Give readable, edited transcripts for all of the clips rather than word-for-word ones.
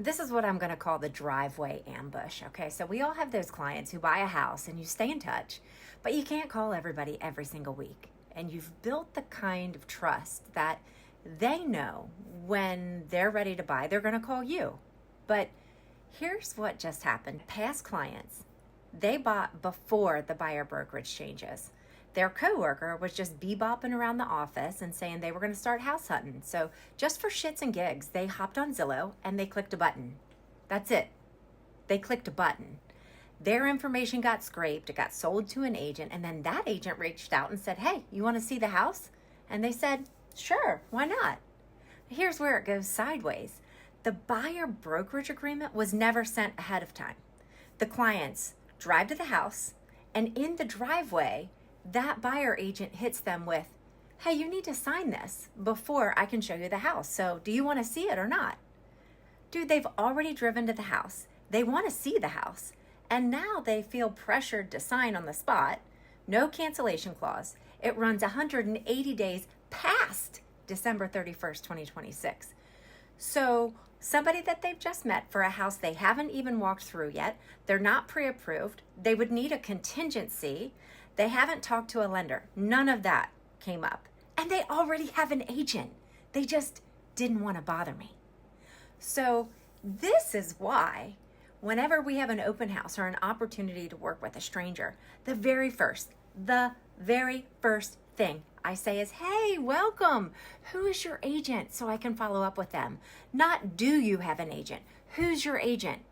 This is what I'm going to call the driveway ambush. Okay, so we all have those clients who buy a house and you stay in touch, but you can't call everybody every single week. And you've built the kind of trust that they know when they're ready to buy, they're going to call you. But here's what just happened. Past clients, they bought before the buyer brokerage changes. Their coworker was just bebopping around the office and saying they were going to start house hunting. So just for shits and gigs, they hopped on Zillow and they clicked a button. That's it. They clicked a button. Their information got scraped, it got sold to an agent, and then that agent reached out and said, hey, you want to see the house? And they said, sure, why not? Here's where it goes sideways. The buyer brokerage agreement was never sent ahead of time. The clients drive to the house, and in the driveway, that buyer agent hits them with, hey, you need to sign this before I can show you the house. So do you want to see it or not? Dude, they've already driven to the house. They want to see the house. And now they feel pressured to sign on the spot. No cancellation clause. It runs 180 days past December 31st, 2026. So somebody that they've just met for a house they haven't even walked through yet, they're not pre-approved, they would need a contingency, they haven't talked to a lender. None of that came up. And they already have an agent. They just didn't want to bother me. So this is why whenever we have an open house or an opportunity to work with a stranger, the very first thing I say is, hey, welcome. Who is your agent so I can follow up with them? Not do you have an agent? Who's your agent?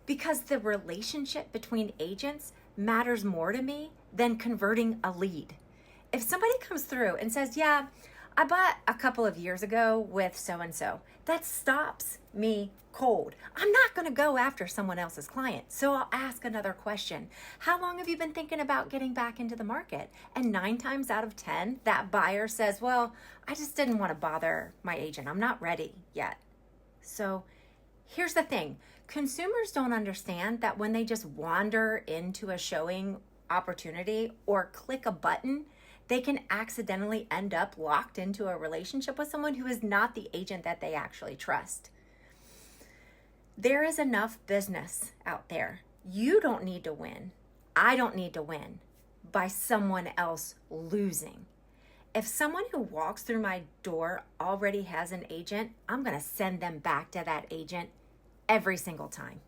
Because the relationship between agents matters more to me than converting a lead. If somebody comes through and says, yeah, I bought a couple of years ago with so-and-so, that stops me cold. I'm not going to go after someone else's client. So I'll ask another question. How long have you been thinking about getting back into the market? And 9 times out of 10, that buyer says, well, I just didn't want to bother my agent. I'm not ready yet. So here's the thing. Consumers don't understand that when they just wander into a showing opportunity or click a button, they can accidentally end up locked into a relationship with someone who is not the agent that they actually trust. There is enough business out there. You don't need to win. I don't need to win by someone else losing. If someone who walks through my door already has an agent, I'm going to send them back to that agent every single time.